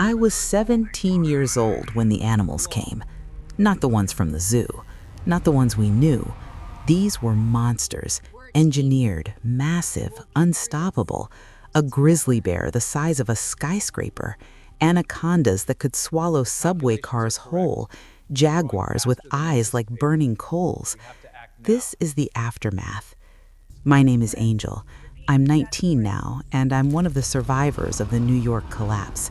I was 17 years old when the animals came. Not the ones from the zoo, not the ones we knew. These were monsters, engineered, massive, unstoppable. A grizzly bear the size of a skyscraper, anacondas that could swallow subway cars whole, jaguars with eyes like burning coals. This is the aftermath. My name is Angel. I'm 19 now, and I'm one of the survivors of the New York collapse.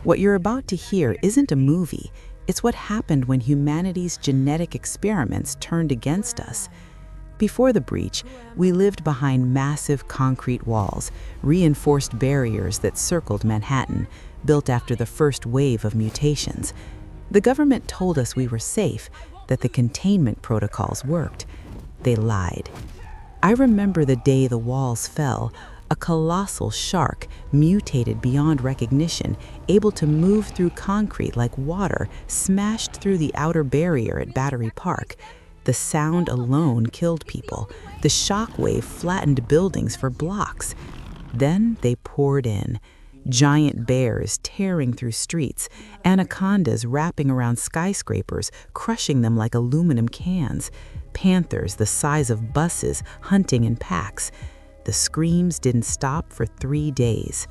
What you're about to hear isn't a movie. It's what happened when humanity's genetic experiments turned against us. Before the breach, we lived behind massive concrete walls, reinforced barriers that circled Manhattan, built after the first wave of mutations. The government told us we were safe, that the containment protocols worked. They lied. I remember the day the walls fell. A colossal shark, mutated beyond recognition, able to move through concrete like water, smashed through the outer barrier at Battery Park. The sound alone killed people. The shock wave flattened buildings for blocks. Then they poured in. Giant bears tearing through streets, anacondas wrapping around skyscrapers, crushing them like aluminum cans, panthers the size of buses hunting in packs. The screams didn't stop for 3 days.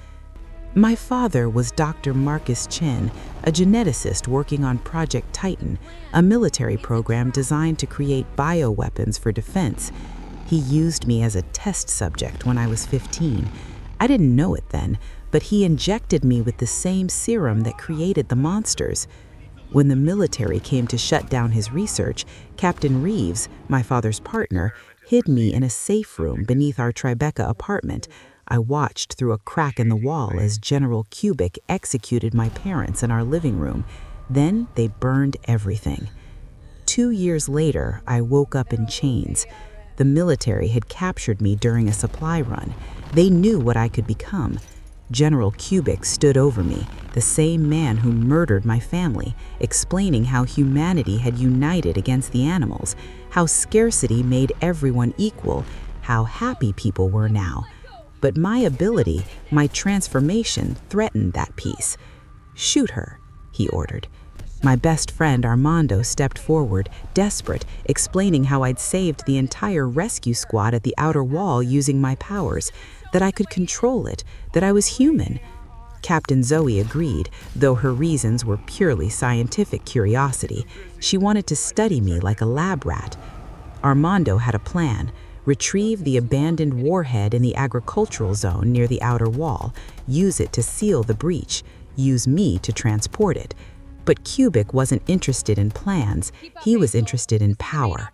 My father was Dr. Marcus Chen, a geneticist working on Project Titan, a military program designed to create bioweapons for defense. He used me as a test subject when I was 15. I didn't know it then, but he injected me with the same serum that created the monsters. When the military came to shut down his research, Captain Reeves, my father's partner, hid me in a safe room beneath our Tribeca apartment. I watched through a crack in the wall as General Kubik executed my parents in our living room. Then they burned everything. 2 years later, I woke up in chains. The military had captured me during a supply run. They knew what I could become. General Kubik stood over me, the same man who murdered my family, explaining how humanity had united against the animals, how scarcity made everyone equal, how happy people were now. But my ability, my transformation, threatened that peace. "Shoot her," he ordered. My best friend Armando stepped forward, desperate, explaining how I'd saved the entire rescue squad at the outer wall using my powers, that I could control it, that I was human. Captain Zoe agreed, though her reasons were purely scientific curiosity. She wanted to study me like a lab rat. Armando had a plan: retrieve the abandoned warhead in the agricultural zone near the outer wall, use it to seal the breach, use me to transport it. But Kubik wasn't interested in plans, he was interested in power.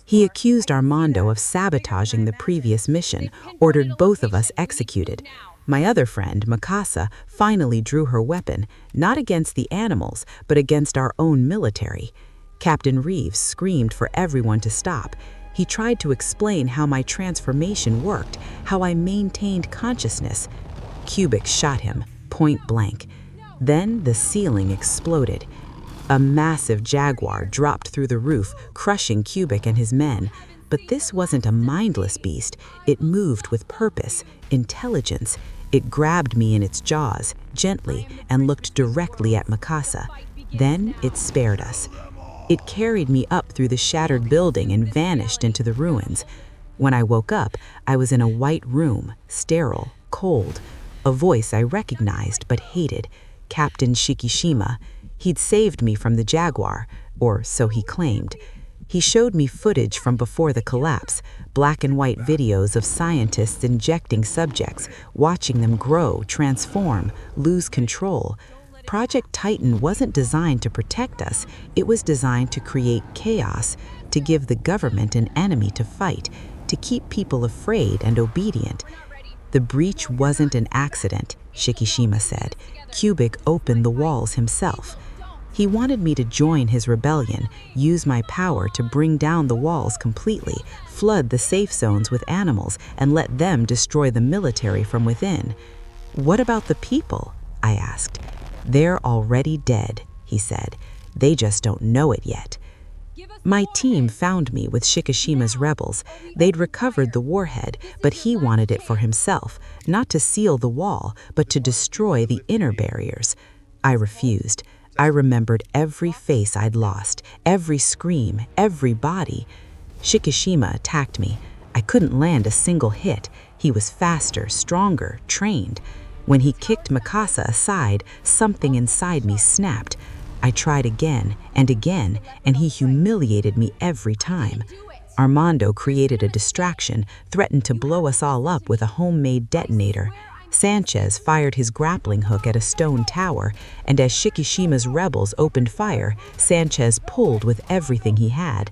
He accused Armando of sabotaging the previous mission, ordered both of us executed. My other friend, Mikasa, finally drew her weapon, not against the animals, but against our own military. Captain Reeves screamed for everyone to stop. He tried to explain how my transformation worked, how I maintained consciousness. Kubik shot him, point blank. Then the ceiling exploded. A massive jaguar dropped through the roof, crushing Kubik and his men. But this wasn't a mindless beast. It moved with purpose, intelligence. It grabbed me in its jaws, gently, and looked directly at Mikasa. Then it spared us. It carried me up through the shattered building and vanished into the ruins. When I woke up, I was in a white room, sterile, cold. A voice I recognized but hated, Captain Shikishima. He'd saved me from the jaguar, or so he claimed. He showed me footage from before the collapse, black and white videos of scientists injecting subjects, watching them grow, transform, lose control. Project Titan wasn't designed to protect us, it was designed to create chaos, to give the government an enemy to fight, to keep people afraid and obedient. The breach wasn't an accident, Shikishima said. Kubik opened the walls himself. He wanted me to join his rebellion, use my power to bring down the walls completely, flood the safe zones with animals, and let them destroy the military from within. "What about the people?" I asked. "They're already dead," he said. "They just don't know it yet." My team found me with Shikishima's rebels. They'd recovered the warhead, but he wanted it for himself, not to seal the wall, but to destroy the inner barriers. I refused. I remembered every face I'd lost, every scream, every body. Shikishima attacked me. I couldn't land a single hit. He was faster, stronger, trained. When he kicked Mikasa aside, something inside me snapped. I tried again, and he humiliated me every time. Armando created a distraction, threatened to blow us all up with a homemade detonator. Sanchez fired his grappling hook at a stone tower, and as Shikishima's rebels opened fire, Sanchez pulled with everything he had.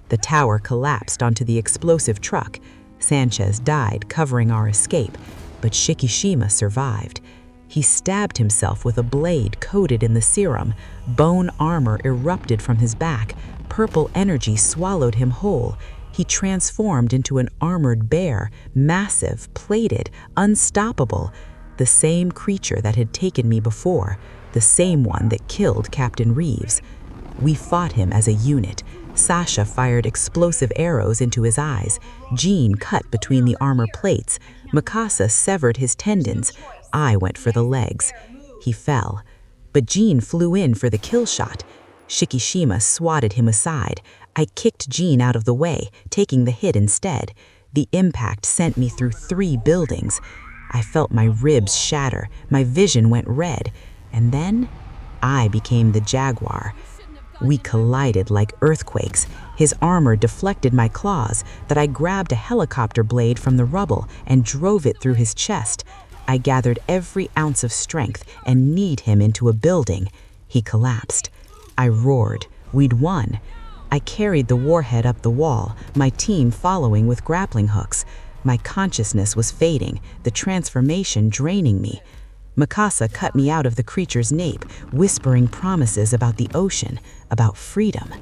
The tower collapsed onto the explosive truck. Sanchez died, covering our escape, but Shikishima survived. He stabbed himself with a blade coated in the serum. Bone armor erupted from his back. Purple energy swallowed him whole. He transformed into an armored bear, massive, plated, unstoppable. The same creature that had taken me before, the same one that killed Captain Reeves. We fought him as a unit. Sasha fired explosive arrows into his eyes. Jean cut between the armor plates. Mikasa severed his tendons. I went for the legs. He fell. But Jean flew in for the kill shot. Shikishima swatted him aside. I kicked Jean out of the way, taking the hit instead. The impact sent me through 3 buildings. I felt my ribs shatter. My vision went red. And then I became the Jaguar. We collided like earthquakes. His armor deflected my claws, that I grabbed a helicopter blade from the rubble and drove it through his chest. I gathered every ounce of strength and kneed him into a building. He collapsed. I roared. We'd won. I carried the warhead up the wall, my team following with grappling hooks. My consciousness was fading, the transformation draining me. Mikasa cut me out of the creature's nape, whispering promises about the ocean, about freedom.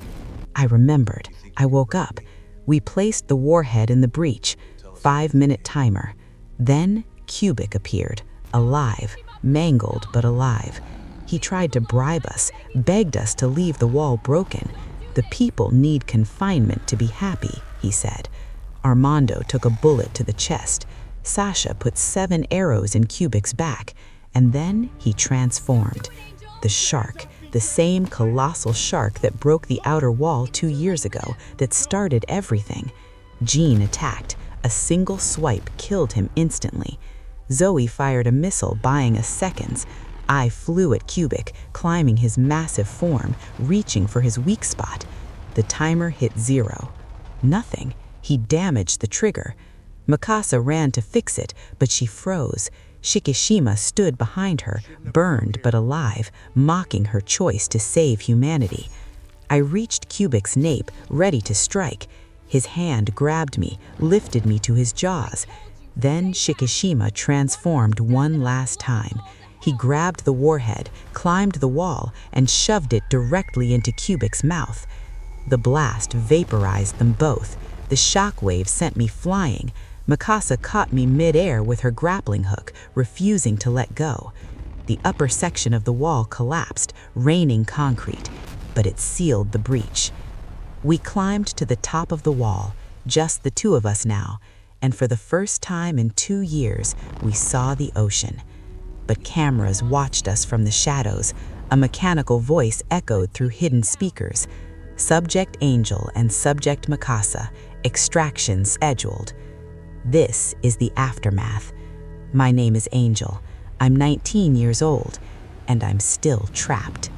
I remembered. I woke up. We placed the warhead in the breach. 5-minute timer. Then Cubic appeared, alive, mangled but alive. He tried to bribe us, begged us to leave the wall broken. The people need confinement to be happy, he said. Armando took a bullet to the chest. Sasha put 7 arrows in Cubic's back, and then he transformed. The shark, the same colossal shark that broke the outer wall 2 years ago, that started everything. Jean attacked. A single swipe killed him instantly. Zoe fired a missile, buying us seconds. I flew at Cubic, climbing his massive form, reaching for his weak spot. The timer hit 0. Nothing. He damaged the trigger. Mikasa ran to fix it, but she froze. Shikishima stood behind her, burned but alive, mocking her choice to save humanity. I reached Cubic's nape, ready to strike. His hand grabbed me, lifted me to his jaws. Then Shikishima transformed one last time. He grabbed the warhead, climbed the wall, and shoved it directly into Cubic's mouth. The blast vaporized them both. The shockwave sent me flying. Mikasa caught me mid-air with her grappling hook, refusing to let go. The upper section of the wall collapsed, raining concrete, but it sealed the breach. We climbed to the top of the wall, just the 2 of us now, and for the first time in 2 years, we saw the ocean. But cameras watched us from the shadows. A mechanical voice echoed through hidden speakers. Subject Angel and Subject Mikasa, extraction scheduled. This is the aftermath. My name is Angel. I'm 19 years old, and I'm still trapped.